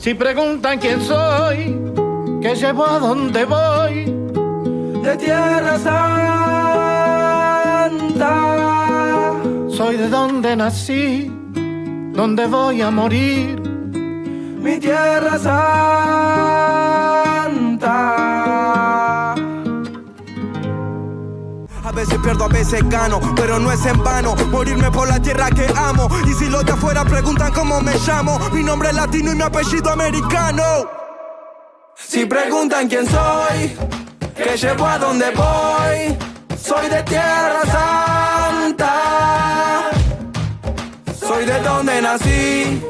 Si preguntan quién soy, qué llevo, a dónde voy, de Tierra Santa. soy de donde nací, donde voy a morir, mi Tierra Santa. A veces pierdo, a veces gano, pero no es en vano morirme por la tierra que amo. Y si los de afuera preguntan cómo me llamo, mi nombre es latino y mi apellido americano. Si preguntan quién soy, qué llevo, a dónde voy, soy de Tierra Santa. Soy de donde nací,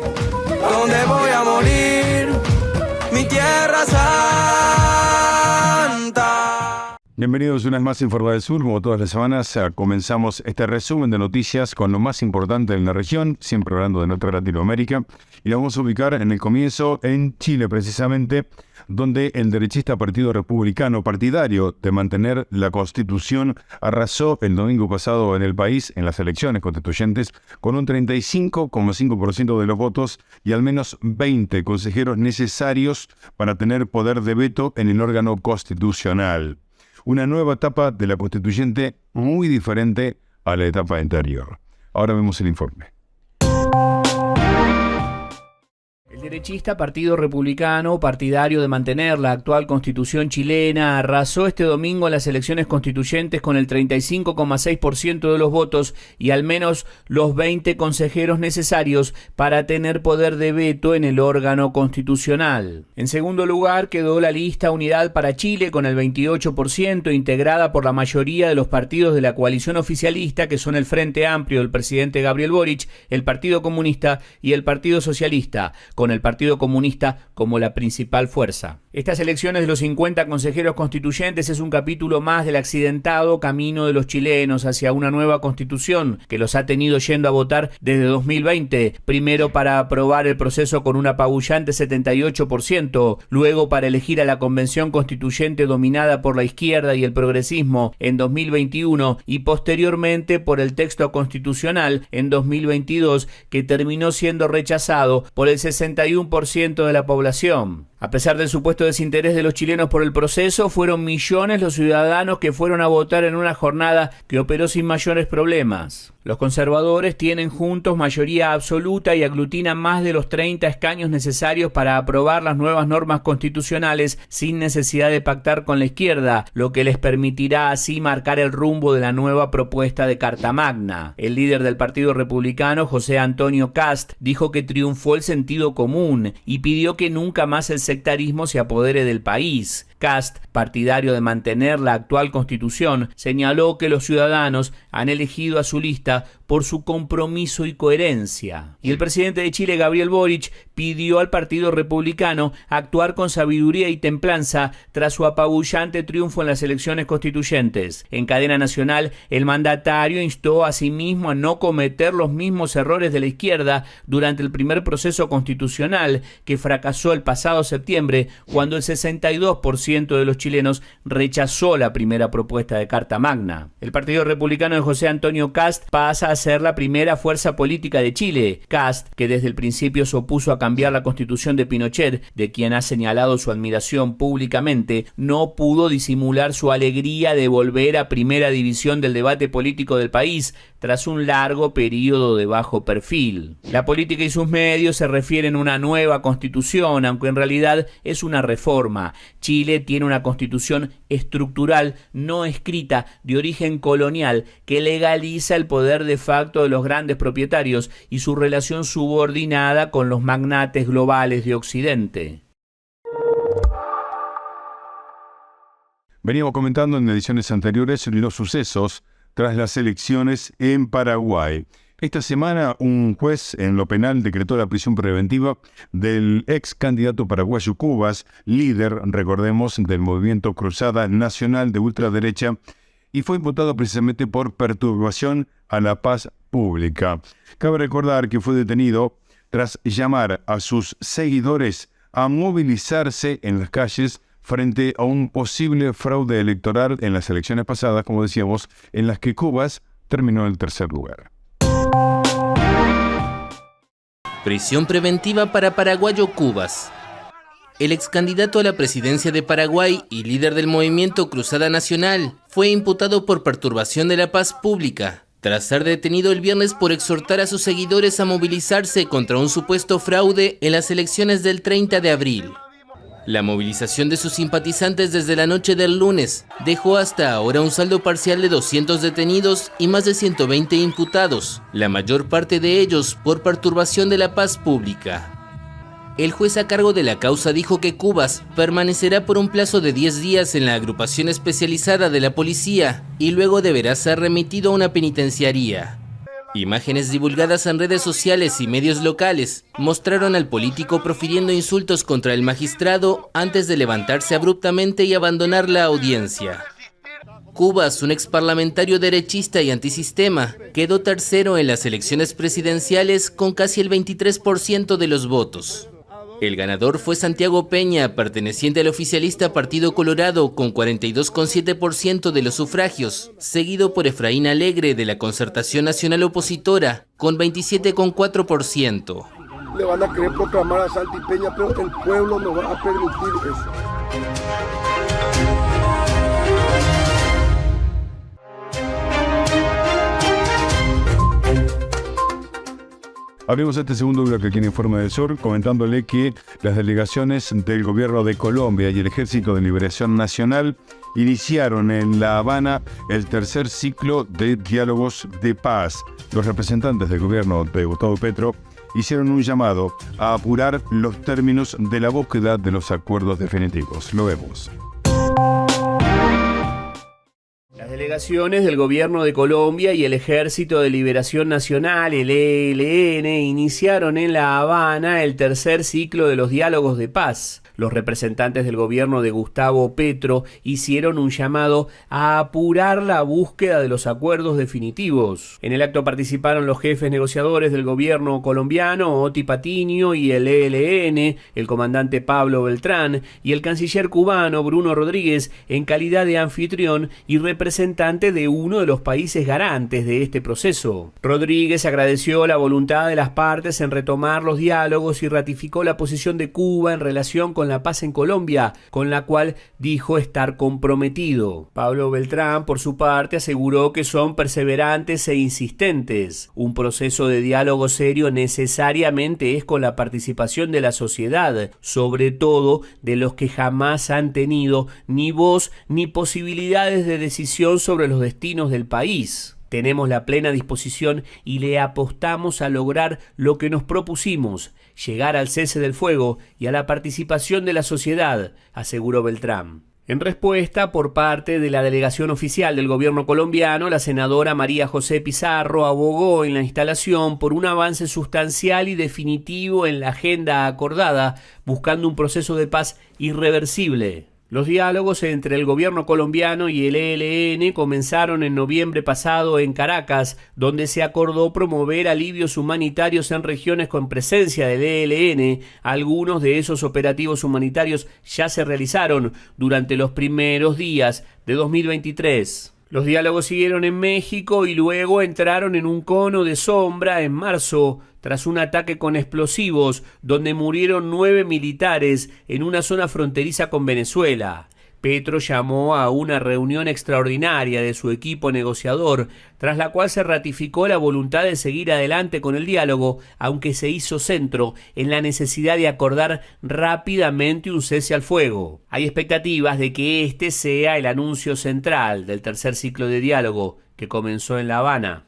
donde voy a morir, mi Tierra Santa. Bienvenidos una vez más a Informa del Sur. Como todas las semanas, comenzamos este resumen de noticias con lo más importante en la región, siempre hablando de nuestra Latinoamérica. Y lo vamos a ubicar en el comienzo en Chile, precisamente, donde el derechista Partido Republicano, partidario de mantener la Constitución, arrasó el domingo pasado en el país, en las elecciones constituyentes, con un 35,5% de los votos y al menos 20 consejeros necesarios para tener poder de veto en el órgano constitucional. Una nueva etapa de la constituyente muy diferente a la etapa anterior. Ahora vemos el informe. El derechista Partido Republicano, partidario de mantener la actual Constitución chilena, arrasó este domingo en las elecciones constituyentes con el 35,6% de los votos y al menos los 20 consejeros necesarios para tener poder de veto en el órgano constitucional. En segundo lugar quedó la lista Unidad para Chile con el 28%, integrada por la mayoría de los partidos de la coalición oficialista, que son el Frente Amplio del presidente Gabriel Boric, el Partido Comunista y el Partido Socialista, con el Partido Comunista como la principal fuerza. Estas elecciones de los 50 consejeros constituyentes es un capítulo más del accidentado camino de los chilenos hacia una nueva constitución que los ha tenido yendo a votar desde 2020, primero para aprobar el proceso con un apabullante 78%, luego para elegir a la convención constituyente dominada por la izquierda y el progresismo en 2021 y posteriormente por el texto constitucional en 2022, que terminó siendo rechazado por el 61% de la población. A pesar del supuesto desinterés de los chilenos por el proceso, fueron millones los ciudadanos que fueron a votar en una jornada que operó sin mayores problemas. Los conservadores tienen juntos mayoría absoluta y aglutinan más de los 30 escaños necesarios para aprobar las nuevas normas constitucionales sin necesidad de pactar con la izquierda, lo que les permitirá así marcar el rumbo de la nueva propuesta de Carta Magna. El líder del Partido Republicano, José Antonio Kast, dijo que triunfó el sentido común y pidió que nunca más el sectarismo se apodere del país. Kast, partidario de mantener la actual Constitución, señaló que los ciudadanos han elegido a su lista por su compromiso y coherencia. Y el presidente de Chile, Gabriel Boric, pidió al Partido Republicano actuar con sabiduría y templanza tras su apabullante triunfo en las elecciones constituyentes. En cadena nacional, el mandatario instó a sí mismo a no cometer los mismos errores de la izquierda durante el primer proceso constitucional que fracasó el pasado septiembre, cuando el 62% de los chilenos rechazó la primera propuesta de Carta Magna. El Partido Republicano de José Antonio Kast pasa a ser la primera fuerza política de Chile. Kast, que desde el principio se opuso a cambiar la constitución de Pinochet, de quien ha señalado su admiración públicamente, no pudo disimular su alegría de volver a primera división del debate político del país tras un largo periodo de bajo perfil. La política y sus medios se refieren a una nueva constitución, aunque en realidad es una reforma. Chile tiene una constitución estructural no escrita de origen colonial que legaliza el poder de facto de los grandes propietarios y su relación subordinada con los magnates globales de Occidente. Veníamos comentando en ediciones anteriores los sucesos tras las elecciones en Paraguay. Esta semana un juez en lo penal decretó la prisión preventiva del ex candidato paraguayo Cubas, líder, recordemos, del movimiento Cruzada Nacional de ultraderecha, y fue imputado precisamente por perturbación a la paz pública. Cabe recordar que fue detenido tras llamar a sus seguidores a movilizarse en las calles frente a un posible fraude electoral en las elecciones pasadas, como decíamos, en las que Cubas terminó en el tercer lugar. Prisión preventiva para paraguayo Cubas. el ex candidato a la presidencia de Paraguay y líder del movimiento Cruzada Nacional fue imputado por perturbación de la paz pública, tras ser detenido el viernes por exhortar a sus seguidores a movilizarse contra un supuesto fraude en las elecciones del 30 de abril. La movilización de sus simpatizantes desde la noche del lunes dejó hasta ahora un saldo parcial de 200 detenidos y más de 120 imputados, la mayor parte de ellos por perturbación de la paz pública. El juez a cargo de la causa dijo que Cubas permanecerá por un plazo de 10 días en la agrupación especializada de la policía y luego deberá ser remitido a una penitenciaría. Imágenes divulgadas en redes sociales y medios locales mostraron al político profiriendo insultos contra el magistrado antes de levantarse abruptamente y abandonar la audiencia. Cubas, un exparlamentario derechista y antisistema, quedó tercero en las elecciones presidenciales con casi el 23% de los votos. El ganador fue Santiago Peña, perteneciente al oficialista Partido Colorado, con 42,7% de los sufragios, seguido por Efraín Alegre, de la Concertación Nacional Opositora, con 27,4%. Le van a querer proclamar a Santi Peña, pero el pueblo no va a permitir eso. Abrimos este segundo bloque aquí en Informe del Sur comentándole que las delegaciones del Gobierno de Colombia y el Ejército de Liberación Nacional iniciaron en La Habana el tercer ciclo de diálogos de paz. Los representantes del gobierno de Gustavo Petro hicieron un llamado a apurar los términos de la búsqueda de los acuerdos definitivos. Lo vemos. Las delegaciones del Gobierno de Colombia y el Ejército de Liberación Nacional, el ELN, iniciaron en La Habana el tercer ciclo de los diálogos de paz. Los representantes del gobierno de Gustavo Petro hicieron un llamado a apurar la búsqueda de los acuerdos definitivos. En el acto participaron los jefes negociadores del gobierno colombiano, Oti Patiño, y el ELN, el comandante Pablo Beltrán, y el canciller cubano, Bruno Rodríguez, en calidad de anfitrión y representante de uno de los países garantes de este proceso. Rodríguez agradeció la voluntad de las partes en retomar los diálogos y ratificó la posición de Cuba en relación con la paz en Colombia, con la cual dijo estar comprometido. Pablo Beltrán, por su parte, aseguró que son perseverantes e insistentes. Un proceso de diálogo serio necesariamente es con la participación de la sociedad, sobre todo de los que jamás han tenido ni voz ni posibilidades de decisión sobre los destinos del país. Tenemos la plena disposición y le apostamos a lograr lo que nos propusimos, llegar al cese del fuego y a la participación de la sociedad, aseguró Beltrán. En respuesta, por parte de la delegación oficial del gobierno colombiano, la senadora María José Pizarro abogó en la instalación por un avance sustancial y definitivo en la agenda acordada, buscando un proceso de paz irreversible. Los diálogos entre el gobierno colombiano y el ELN comenzaron en noviembre pasado en Caracas, donde se acordó promover alivios humanitarios en regiones con presencia del ELN. Algunos de esos operativos humanitarios ya se realizaron durante los primeros días de 2023. Los diálogos siguieron en México y luego entraron en un cono de sombra en marzo, tras un ataque con explosivos donde murieron 9 militares en una zona fronteriza con Venezuela. Petro llamó a una reunión extraordinaria de su equipo negociador, tras la cual se ratificó la voluntad de seguir adelante con el diálogo, aunque se hizo centro en la necesidad de acordar rápidamente un cese al fuego. Hay expectativas de que este sea el anuncio central del tercer ciclo de diálogo que comenzó en La Habana.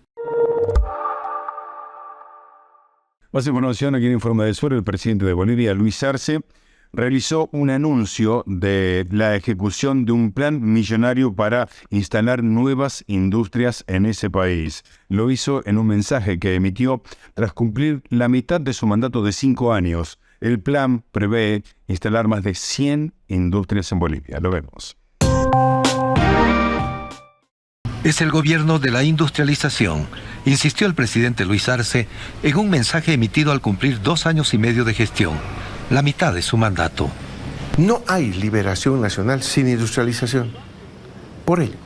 Más información aquí en Informe del Sur. El presidente de Bolivia, Luis Arce, realizó un anuncio de la ejecución de un plan millonario para instalar nuevas industrias en ese país. Lo hizo en un mensaje que emitió tras cumplir la mitad de su mandato de 5 años. El plan prevé instalar más de 100 industrias en Bolivia. Lo vemos. Es el gobierno de la industrialización, insistió el presidente Luis Arce en un mensaje emitido al cumplir 2 años y medio de gestión, la mitad de su mandato. No hay liberación nacional sin industrialización. Por ello,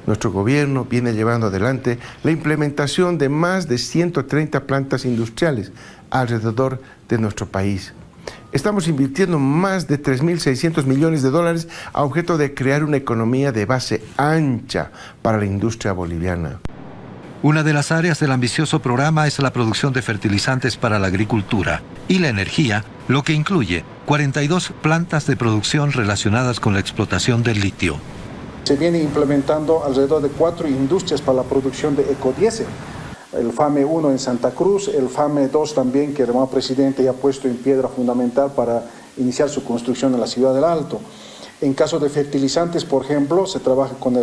nuestro gobierno viene llevando adelante la implementación de más de 130 plantas industriales alrededor de nuestro país, Estamos invirtiendo más de 3.600 millones de dólares a objeto de crear una economía de base ancha para la industria boliviana. Una de las áreas del ambicioso programa es la producción de fertilizantes para la agricultura y la energía, lo que incluye 42 plantas de producción relacionadas con la explotación del litio. Se viene implementando alrededor de 4 industrias para la producción de ecodiesel. El FAME 1 en Santa Cruz, el FAME 2 también, que el hermano presidente ya ha puesto en piedra fundamental para iniciar su construcción en la ciudad del Alto. En caso de fertilizantes, por ejemplo, se trabaja con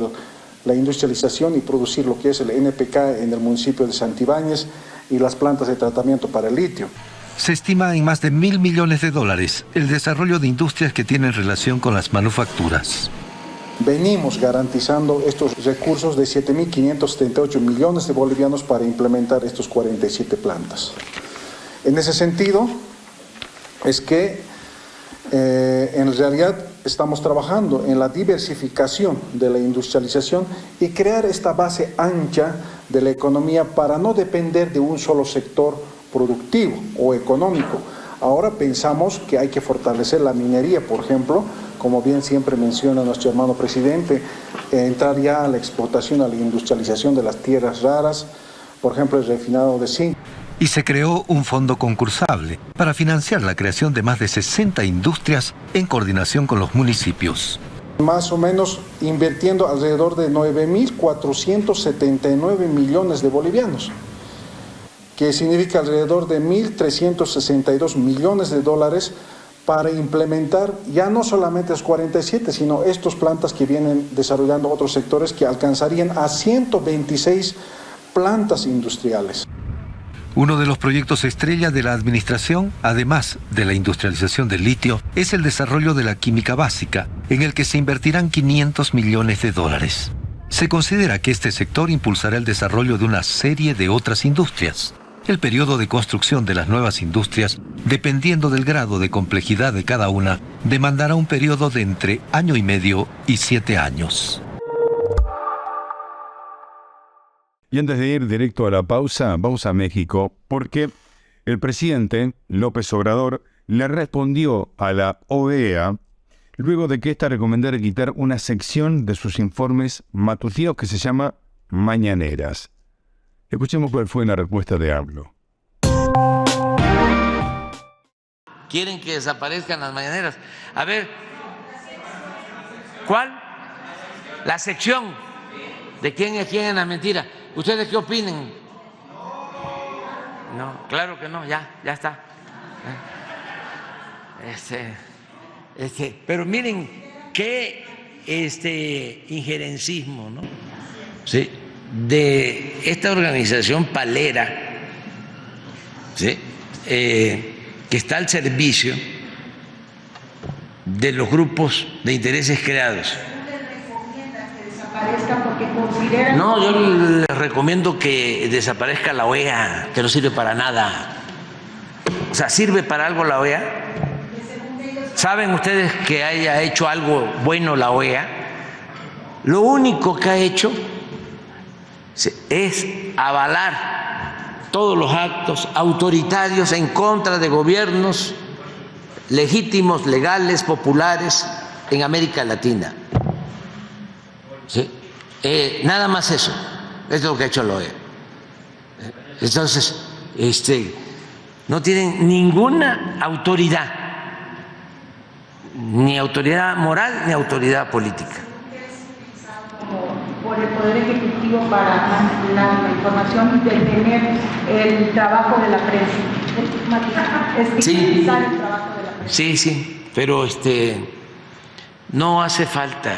la industrialización y producir lo que es el NPK en el municipio de Santibáñez y las plantas de tratamiento para el litio. Se estima en más de 1.000 millones de dólares el desarrollo de industrias que tienen relación con las manufacturas. Venimos garantizando estos recursos de 7.578 millones de bolivianos para implementar estos 47 plantas. En ese sentido, es que en realidad estamos trabajando en la diversificación de la industrialización y crear esta base ancha de la economía para no depender de un solo sector productivo o económico. Ahora pensamos que hay que fortalecer la minería, por ejemplo, como bien siempre menciona nuestro hermano presidente, entrar ya a la explotación, a la industrialización de las tierras raras, por ejemplo el refinado de zinc. Y se creó un fondo concursable para financiar la creación de más de 60 industrias en coordinación con los municipios. Más o menos invirtiendo alrededor de 9.479 millones de bolivianos, que significa alrededor de 1.362 millones de dólares para implementar ya no solamente los 47, sino estas plantas que vienen desarrollando otros sectores que alcanzarían a 126 plantas industriales. Uno de los proyectos estrella de la administración, además de la industrialización del litio, es el desarrollo de la química básica, en el que se invertirán 500 millones de dólares. Se considera que este sector impulsará el desarrollo de una serie de otras industrias. El periodo de construcción de las nuevas industrias, dependiendo del grado de complejidad de cada una, demandará un periodo de entre 1 año y medio y 7 años. Y antes de ir directo a la pausa, vamos a México, porque el presidente López Obrador le respondió a la OEA luego de que ésta recomendara quitar una sección de sus informes matutinos que se llama Mañaneras. Escuchemos cuál fue la respuesta de AMLO. Quieren que desaparezcan las mañaneras. A ver, ¿cuál? La sección de quién es quién en la mentira. ¿Ustedes qué opinen? No, claro que no, ya está. Pero miren qué injerencismo, ¿no? Sí. De esta organización palera, ¿sí? Que está al servicio de los grupos de intereses creados. No, yo les recomiendo que desaparezca la OEA, que no sirve para nada. O sea, ¿sirve para algo la OEA? ¿Saben ustedes que haya hecho algo bueno la OEA? Lo único que ha hecho es avalar todos los actos autoritarios en contra de gobiernos legítimos, legales, populares en América Latina. ¿Sí? Nada más eso es lo que ha hecho la OEA. Entonces, no tienen ninguna autoridad, ni autoridad moral ni autoridad política. Por el Poder Ejecutivo para la información y detener el trabajo de la prensa. Estigmatizar el trabajo de la prensa. Sí, pero no hace falta,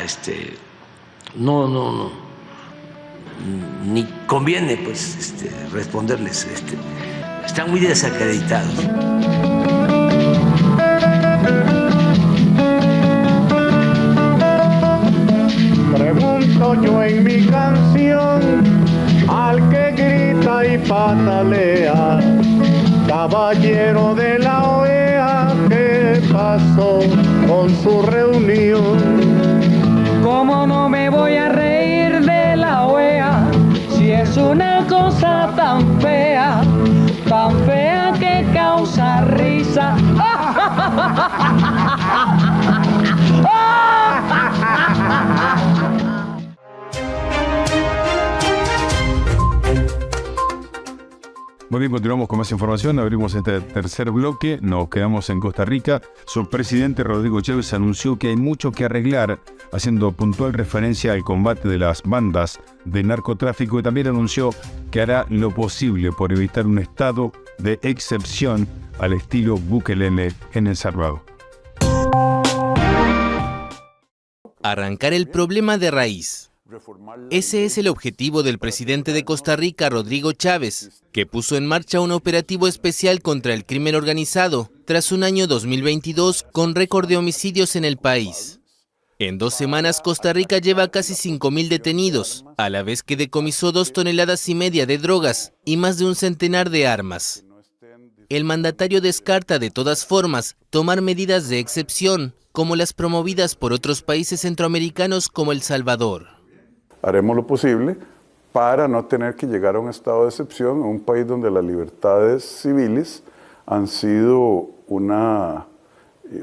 no, ni conviene pues responderles, están muy desacreditados. Pregunto yo en mi canción al que grita y patalea, caballero de la OEA, ¿qué pasó con su reunión? ¿Cómo no me voy a reír de la OEA si es una cosa tan fea que causa risa? Muy bien, continuamos con más información. Abrimos este tercer bloque. Nos quedamos en Costa Rica. Su presidente Rodrigo Chávez anunció que hay mucho que arreglar, haciendo puntual referencia al combate de las bandas de narcotráfico, y también anunció que hará lo posible por evitar un estado de excepción al estilo Bukele en El Salvador. Arrancar el problema de raíz. Ese es el objetivo del presidente de Costa Rica, Rodrigo Chávez, que puso en marcha un operativo especial contra el crimen organizado, tras un año 2022 con récord de homicidios en el país. En 2 semanas, Costa Rica lleva casi 5.000 detenidos, a la vez que decomisó 2,5 toneladas de drogas y más de un centenar de armas. El mandatario descarta de todas formas tomar medidas de excepción, como las promovidas por otros países centroamericanos como El Salvador. Haremos lo posible para no tener que llegar a un estado de excepción, a un país donde las libertades civiles han sido un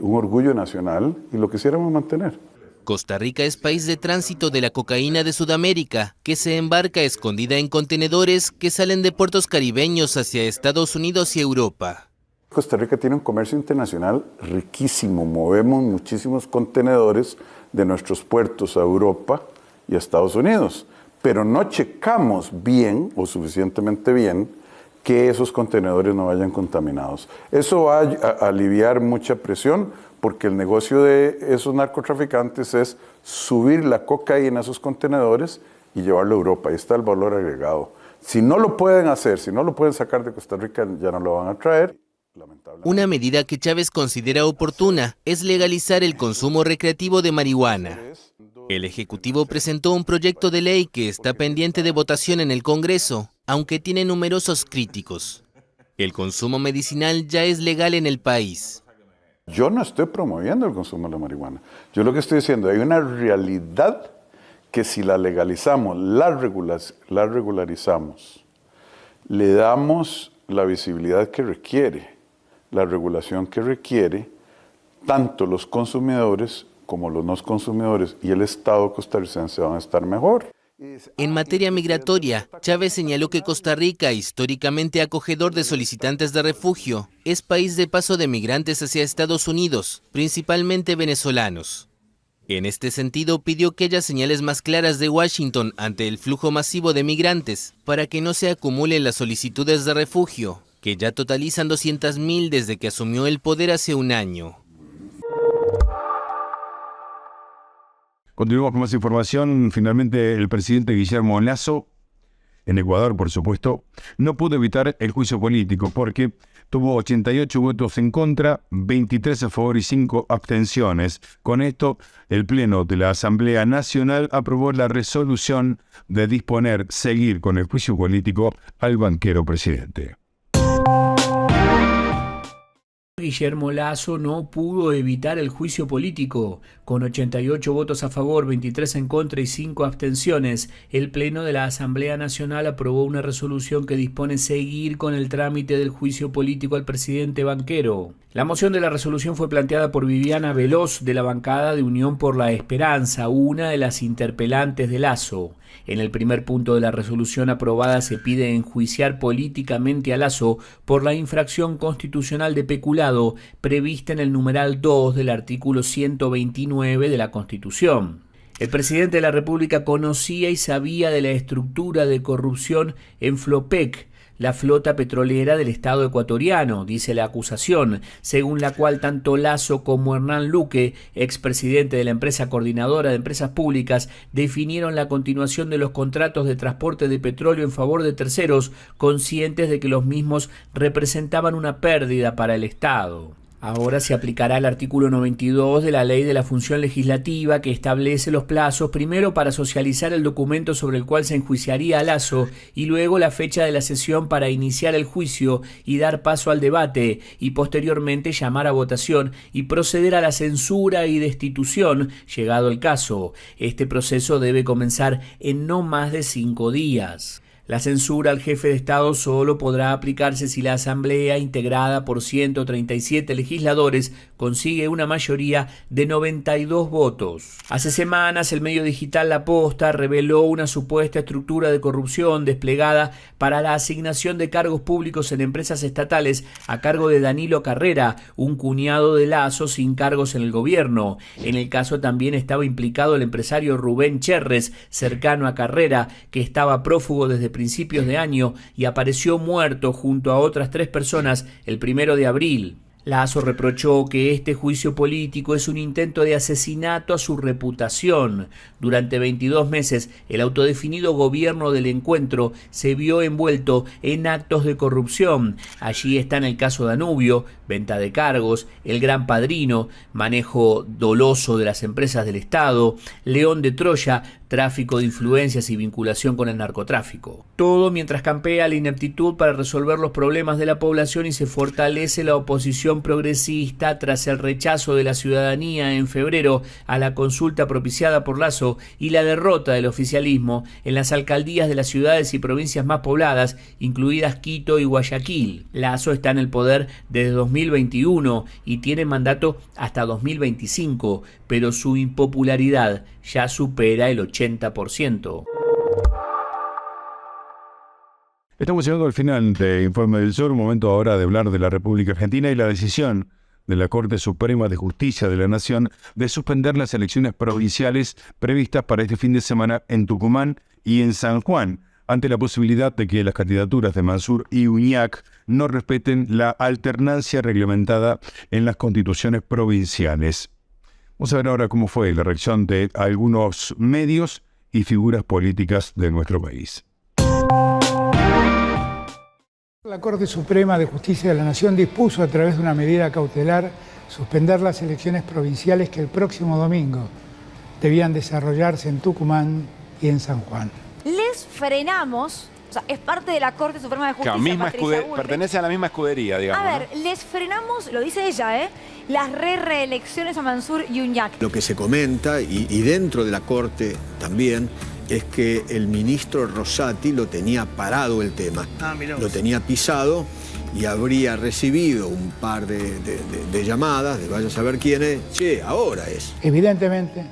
orgullo nacional y lo quisiéramos mantener. Costa Rica es país de tránsito de la cocaína de Sudamérica, que se embarca escondida en contenedores que salen de puertos caribeños hacia Estados Unidos y Europa. Costa Rica tiene un comercio internacional riquísimo, movemos muchísimos contenedores de nuestros puertos a Europa y a Estados Unidos, pero no checamos bien o suficientemente bien que esos contenedores no vayan contaminados. Eso va a aliviar mucha presión, porque el negocio de esos narcotraficantes es subir la cocaína a esos contenedores y llevarlo a Europa. Ahí está el valor agregado. Si no lo pueden hacer, si no lo pueden sacar de Costa Rica, ya no lo van a traer. Una medida que Chávez considera oportuna es legalizar el consumo recreativo de marihuana. El Ejecutivo presentó un proyecto de ley que está pendiente de votación en el Congreso, aunque tiene numerosos críticos. El consumo medicinal ya es legal en el país. Yo no estoy promoviendo el consumo de la marihuana. Yo lo que estoy diciendo, hay una realidad que si la legalizamos, la regularizamos, le damos la visibilidad que requiere, la regulación que requiere, tanto los consumidores como los no consumidores y el Estado costarricense van a estar mejor. En materia migratoria, Chávez señaló que Costa Rica, históricamente acogedor de solicitantes de refugio, es país de paso de migrantes hacia Estados Unidos, principalmente venezolanos. En este sentido, pidió que haya señales más claras de Washington ante el flujo masivo de migrantes, para que no se acumulen las solicitudes de refugio, que ya totalizan 200.000 desde que asumió el poder hace un año. Continuamos con más información. Finalmente, el presidente Guillermo Lasso, en Ecuador, por supuesto, no pudo evitar el juicio político porque tuvo 88 votos en contra, 23 a favor y 5 abstenciones. Con esto, el Pleno de la Asamblea Nacional aprobó la resolución de disponer seguir con el juicio político al banquero presidente. Guillermo Lasso no pudo evitar el juicio político. Con 88 votos a favor, 23 en contra y 5 abstenciones, el Pleno de la Asamblea Nacional aprobó una resolución que dispone seguir con el trámite del juicio político al presidente banquero. La moción de la resolución fue planteada por Viviana Veloz, de la bancada de Unión por la Esperanza, una de las interpelantes de Lasso. En el primer punto de la resolución aprobada se pide enjuiciar políticamente a Lasso por la infracción constitucional de peculado prevista en el numeral 2 del artículo 129 de la Constitución. El presidente de la República conocía y sabía de la estructura de corrupción en Flopec, la flota petrolera del Estado ecuatoriano, dice la acusación, según la cual tanto Lasso como Hernán Luque, expresidente de la empresa coordinadora de empresas públicas, definieron la continuación de los contratos de transporte de petróleo en favor de terceros, conscientes de que los mismos representaban una pérdida para el Estado. Ahora se aplicará el artículo 92 de la Ley de la Función Legislativa, que establece los plazos primero para socializar el documento sobre el cual se enjuiciaría a Lasso y luego la fecha de la sesión para iniciar el juicio y dar paso al debate y posteriormente llamar a votación y proceder a la censura y destitución, llegado el caso. Este proceso debe comenzar en no más de 5 días. La censura al jefe de Estado solo podrá aplicarse si la Asamblea, integrada por 137 legisladores, consigue una mayoría de 92 votos. Hace semanas, el medio digital La Posta reveló una supuesta estructura de corrupción desplegada para la asignación de cargos públicos en empresas estatales a cargo de Danilo Carrera, un cuñado de Lasso sin cargos en el gobierno. En el caso también estaba implicado el empresario Rubén Cherres, cercano a Carrera, que estaba prófugo desde principios de año y apareció muerto junto a otras 3 personas el 1 de abril. Lasso reprochó que este juicio político es un intento de asesinato a su reputación. Durante 22 meses, el autodefinido gobierno del encuentro se vio envuelto en actos de corrupción. Allí están el caso Danubio, venta de cargos, el Gran Padrino, manejo doloso de las empresas del Estado, León de Troya, tráfico de influencias y vinculación con el narcotráfico. Todo mientras campea la ineptitud para resolver los problemas de la población y se fortalece la oposición progresista tras el rechazo de la ciudadanía en febrero a la consulta propiciada por Lasso y la derrota del oficialismo en las alcaldías de las ciudades y provincias más pobladas, incluidas Quito y Guayaquil. Lasso está en el poder desde 2021 y tiene mandato hasta 2025, pero su impopularidad ya supera el 80%. Estamos llegando al final de Informe del Sur, momento ahora de hablar de la República Argentina y la decisión de la Corte Suprema de Justicia de la Nación de suspender las elecciones provinciales previstas para este fin de semana en Tucumán y en San Juan, ante la posibilidad de que las candidaturas de Mansur y Uñac no respeten la alternancia reglamentada en las constituciones provinciales. Vamos a ver ahora cómo fue la reacción de algunos medios y figuras políticas de nuestro país. La Corte Suprema de Justicia de la Nación dispuso a través de una medida cautelar suspender las elecciones provinciales que el próximo domingo debían desarrollarse en Tucumán y en San Juan. Les frenamos, o sea, es parte de la Corte Suprema de Justicia, pertenece a la misma escudería, digamos. A ver, les frenamos, lo dice ella, las reelecciones a Mansur y Uñac. Lo que se comenta, y dentro de la Corte también, es que el ministro Rosati lo tenía parado el tema. Lo tenía pisado y habría recibido un par de llamadas de vaya a saber quién es. Che, ahora es. Evidentemente,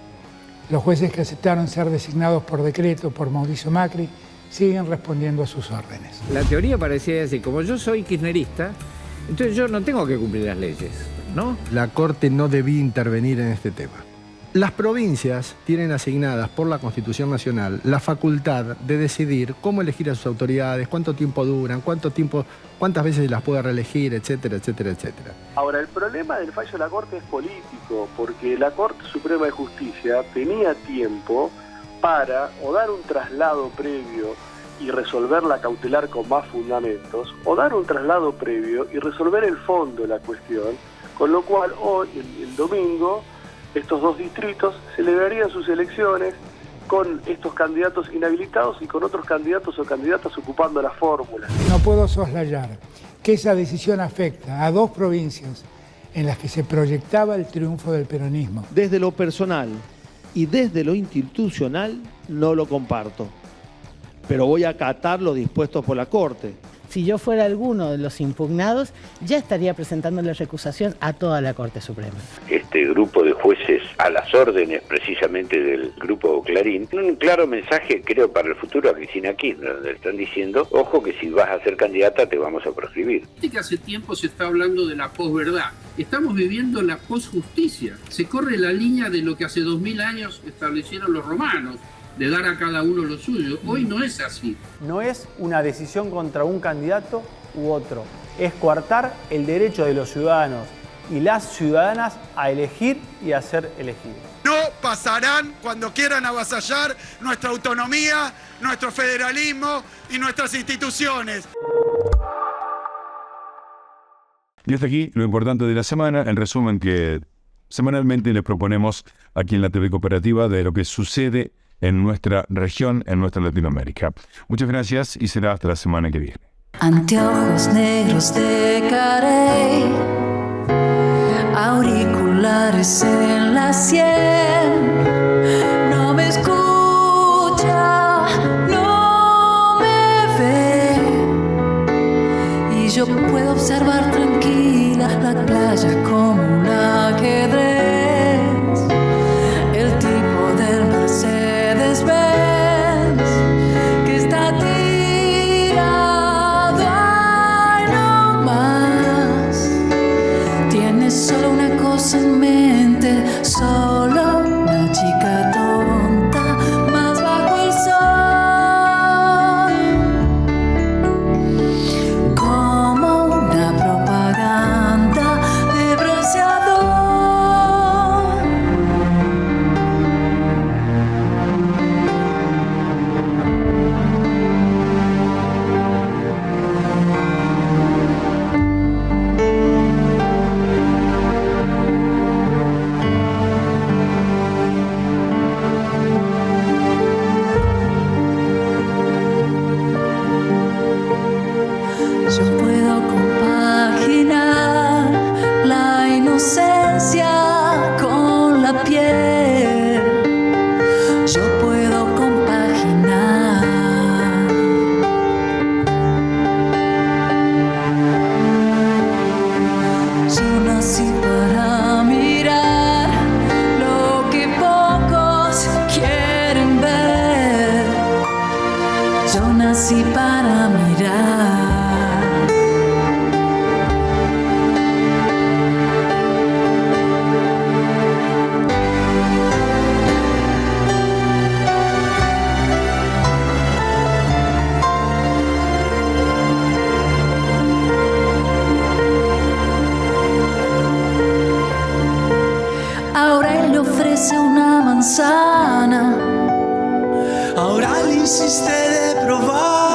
los jueces que aceptaron ser designados por decreto por Mauricio Macri siguen respondiendo a sus órdenes. La teoría parecía decir, como yo soy kirchnerista, entonces yo no tengo que cumplir las leyes, ¿no? La Corte no debía intervenir en este tema. Las provincias tienen asignadas por la Constitución Nacional la facultad de decidir cómo elegir a sus autoridades, cuánto tiempo duran, cuántas veces las puede reelegir, etcétera, etcétera, etcétera. Ahora, el problema del fallo de la Corte es político, porque la Corte Suprema de Justicia tenía tiempo para o dar un traslado previo y resolver la cautelar con más fundamentos, o dar un traslado previo y resolver el fondo de la cuestión, con lo cual hoy, el domingo, estos 2 distritos celebrarían sus elecciones con estos candidatos inhabilitados y con otros candidatos o candidatas ocupando la fórmula. No puedo soslayar que esa decisión afecta a 2 provincias en las que se proyectaba el triunfo del peronismo. Desde lo personal y desde lo institucional no lo comparto, pero voy a acatar lo dispuesto por la Corte. Si yo fuera alguno de los impugnados, ya estaría presentando la recusación a toda la Corte Suprema. Este grupo de jueces a las órdenes precisamente del grupo Clarín, un claro mensaje creo para el futuro a Cristina Kirchner, donde están diciendo, ojo que si vas a ser candidata te vamos a proscribir. Que hace tiempo se está hablando de la posverdad, estamos viviendo la posjusticia, se corre la línea de lo que hace 2000 años establecieron los romanos, de dar a cada uno lo suyo. Hoy no es así. No es una decisión contra un candidato u otro. Es coartar el derecho de los ciudadanos y las ciudadanas a elegir y a ser elegidos. No pasarán cuando quieran avasallar nuestra autonomía, nuestro federalismo y nuestras instituciones. Y hasta aquí lo importante de la semana, el resumen que semanalmente les proponemos aquí en la TV Cooperativa de lo que sucede en nuestra región, en nuestra Latinoamérica. Muchas gracias y será hasta la semana que viene. Anteojos negros de Carey, auriculares en la sien, no me escucha, no me años en mente, solo una chica tonta, más bajo el sol, como una propaganda de bronceador. Yo puedo compaginar la inocencia con la piel. Yo puedo compaginar. Yo nací para mirar lo que pocos quieren ver. Yo nací para mirar. Ahora él le ofrece una manzana. Ahora él insiste de probar.